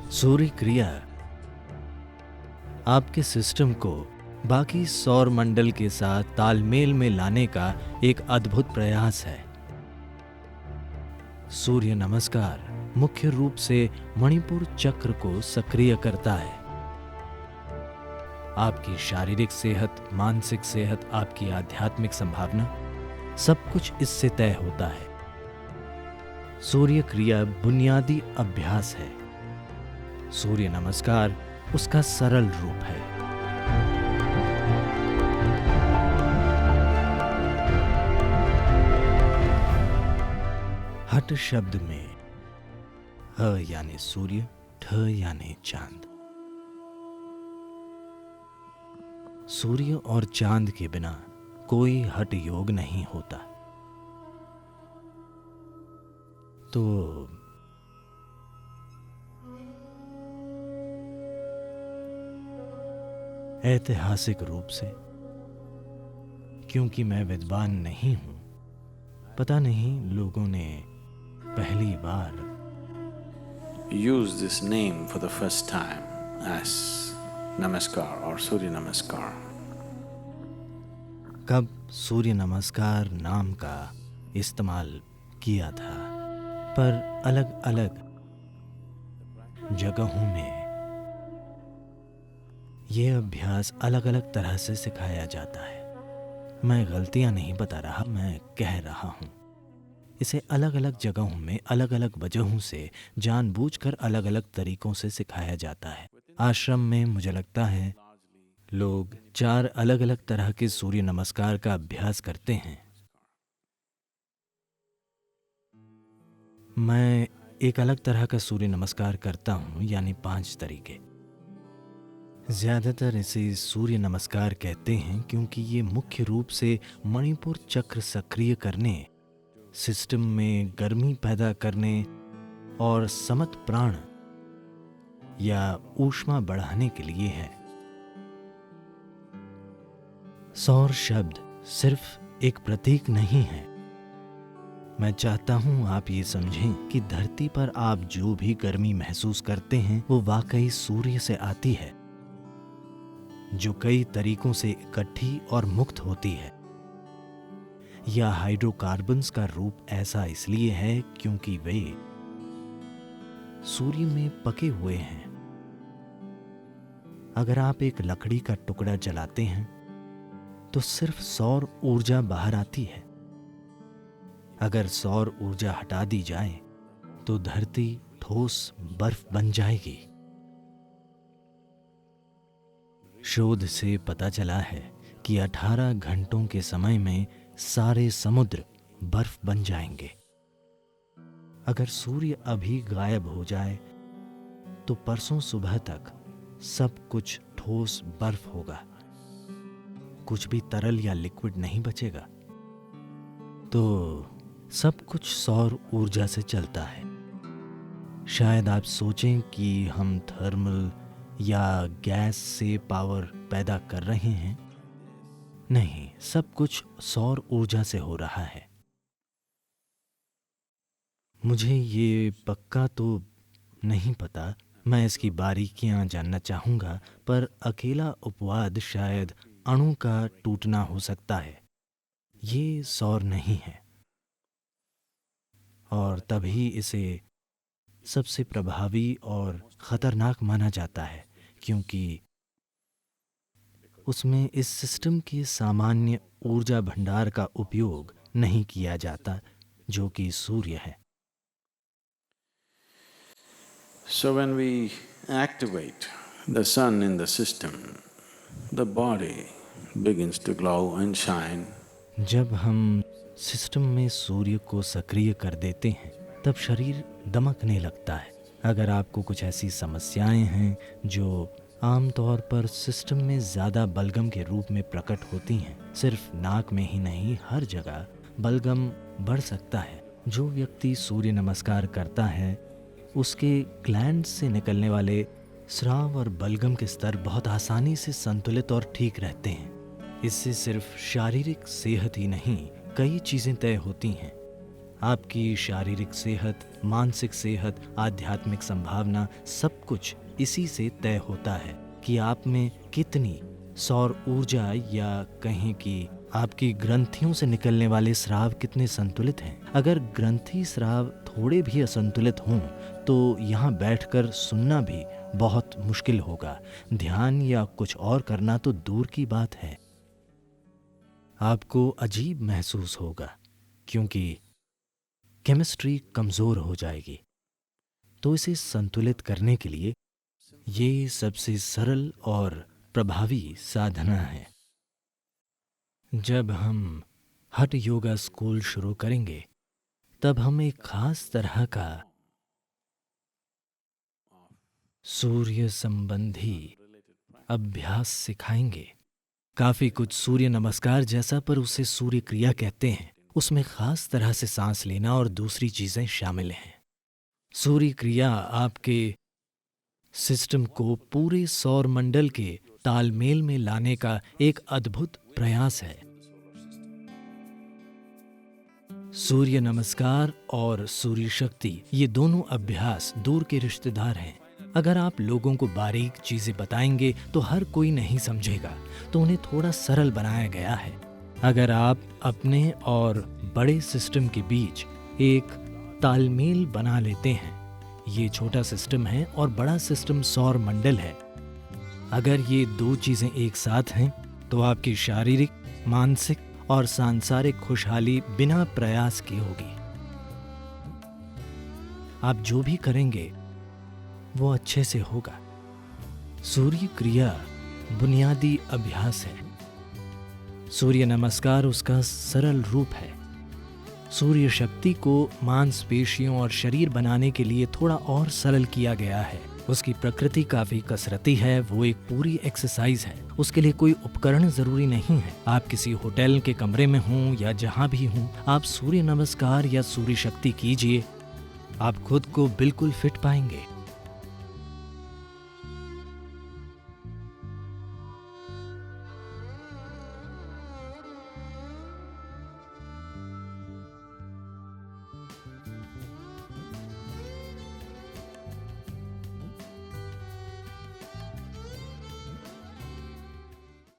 सूर्य क्रिया आपके सिस्टम को बाकी सौर मंडल के साथ तालमेल में लाने का एक अद्भुत प्रयास है। सूर्य नमस्कार मुख्य रूप से मणिपुर चक्र को सक्रिय करता है। आपकी शारीरिक सेहत, मानसिक सेहत, आपकी आध्यात्मिक संभावना, सब कुछ इससे तय होता है। सूर्य क्रिया बुनियादी अभ्यास है। सूर्य नमस्कार उसका सरल रूप है। हठ शब्द में ह यानी सूर्य, ठ यानी चांद। सूर्य और चांद के बिना कोई हठ योग नहीं होता। तो ऐतिहासिक रूप से, क्योंकि मैं विद्वान नहीं हूं, पता नहीं लोगों ने पहली बार use this name for the first time as Namaskar or Surya Namaskar. कब सूर्य नमस्कार नाम का इस्तेमाल किया था, पर अलग अलग जगहों में यह अभ्यास अलग अलग तरह से सिखाया जाता है। मैं गलतियां नहीं बता रहा, मैं कह रहा हूं। इसे अलग अलग जगहों में अलग अलग वजहों से जानबूझकर अलग अलग तरीकों से सिखाया जाता है। आश्रम में मुझे लगता है लोग 4 अलग अलग तरह के सूर्य नमस्कार का अभ्यास करते हैं। मैं एक अलग तरह का सूर्य नमस्कार करता हूं, यानी 5 तरीके। ज्यादातर इसे सूर्य नमस्कार कहते हैं क्योंकि ये मुख्य रूप से मणिपुर चक्र सक्रिय करने, सिस्टम में गर्मी पैदा करने और समत प्राण या ऊष्मा बढ़ाने के लिए है। सौर शब्द सिर्फ एक प्रतीक नहीं है। मैं चाहता हूं आप ये समझें कि धरती पर आप जो भी गर्मी महसूस करते हैं वो वाकई सूर्य से आती है, जो कई तरीकों से इकट्ठी और मुक्त होती है। या हाइड्रोकार्बन्स का रूप ऐसा इसलिए है क्योंकि वे सूर्य में पके हुए हैं। अगर आप एक लकड़ी का टुकड़ा जलाते हैं तो सिर्फ सौर ऊर्जा बाहर आती है। अगर सौर ऊर्जा हटा दी जाए तो धरती ठोस बर्फ बन जाएगी। शोध से पता चला है कि 18 घंटों के समय में सारे समुद्र बर्फ बन जाएंगे। अगर सूर्य अभी गायब हो जाए तो परसों सुबह तक सब कुछ ठोस बर्फ होगा, कुछ भी तरल या लिक्विड नहीं बचेगा। तो सब कुछ सौर ऊर्जा से चलता है। शायद आप सोचें कि हम थर्मल या गैस से पावर पैदा कर रहे हैं। नहीं, सब कुछ सौर ऊर्जा से हो रहा है। मुझे ये पक्का तो नहीं पता, मैं इसकी बारीकियां जानना चाहूंगा, पर अकेला उपवाद शायद अणु का टूटना हो सकता है। ये सौर नहीं है और तभी इसे सबसे प्रभावी और खतरनाक माना जाता है, क्योंकि उसमें इस सिस्टम के सामान्य ऊर्जा भंडार का उपयोग नहीं किया जाता, जो कि सूर्य है। So when we activate the sun in the system, the body begins to glow and shine. जब हम सिस्टम में सूर्य को सक्रिय कर देते हैं तब शरीर दमकने लगता है। अगर आपको कुछ ऐसी समस्याएं हैं जो आमतौर पर सिस्टम में ज़्यादा बलगम के रूप में प्रकट होती हैं, सिर्फ नाक में ही नहीं हर जगह बलगम बढ़ सकता है। जो व्यक्ति सूर्य नमस्कार करता है उसके ग्लैंड से निकलने वाले स्राव और बलगम के स्तर बहुत आसानी से संतुलित और ठीक रहते हैं। इससे सिर्फ शारीरिक सेहत ही नहीं, कई चीज़ें तय होती हैं। आपकी शारीरिक सेहत, मानसिक सेहत, आध्यात्मिक संभावना सब कुछ इसी से तय होता है कि आप में कितनी सौर ऊर्जा या कहें कि आपकी ग्रंथियों से निकलने वाले स्राव कितने संतुलित हैं। अगर ग्रंथि स्राव थोड़े भी असंतुलित हों तो यहाँ बैठकर सुनना भी बहुत मुश्किल होगा। ध्यान या कुछ और करना तो दूर की बात है। आपको अजीब महसूस होगा क्योंकि केमिस्ट्री कमजोर हो जाएगी। तो इसे संतुलित करने के लिए ये सबसे सरल और प्रभावी साधना है। जब हम हठ योगा स्कूल शुरू करेंगे तब हम एक खास तरह का सूर्य संबंधी अभ्यास सिखाएंगे। काफी कुछ सूर्य नमस्कार जैसा, पर उसे सूर्य क्रिया कहते हैं। उसमें खास तरह से सांस लेना और दूसरी चीजें शामिल हैं। सूर्य क्रिया आपके सिस्टम को पूरे सौर मंडल के तालमेल में लाने का एक अद्भुत प्रयास है। सूर्य नमस्कार और सूर्य शक्ति ये दोनों अभ्यास दूर के रिश्तेदार हैं। अगर आप लोगों को बारीक चीजें बताएंगे तो हर कोई नहीं समझेगा, तो उन्हें थोड़ा सरल बनाया गया है। अगर आप अपने और बड़े सिस्टम के बीच एक तालमेल बना लेते हैं, ये छोटा सिस्टम है और बड़ा सिस्टम सौर मंडल है, अगर ये दो चीजें एक साथ हैं तो आपकी शारीरिक, मानसिक और सांसारिक खुशहाली बिना प्रयास की होगी। आप जो भी करेंगे वो अच्छे से होगा। सूर्य क्रिया बुनियादी अभ्यास है। सूर्य नमस्कार उसका सरल रूप है। सूर्य शक्ति को मांसपेशियों और शरीर बनाने के लिए थोड़ा और सरल किया गया है। उसकी प्रकृति काफी कसरती है, वो एक पूरी एक्सरसाइज है। उसके लिए कोई उपकरण जरूरी नहीं है। आप किसी होटल के कमरे में हों या जहां भी हों, आप सूर्य नमस्कार या सूर्य शक्ति कीजिए, आप खुद को बिल्कुल फिट पाएंगे।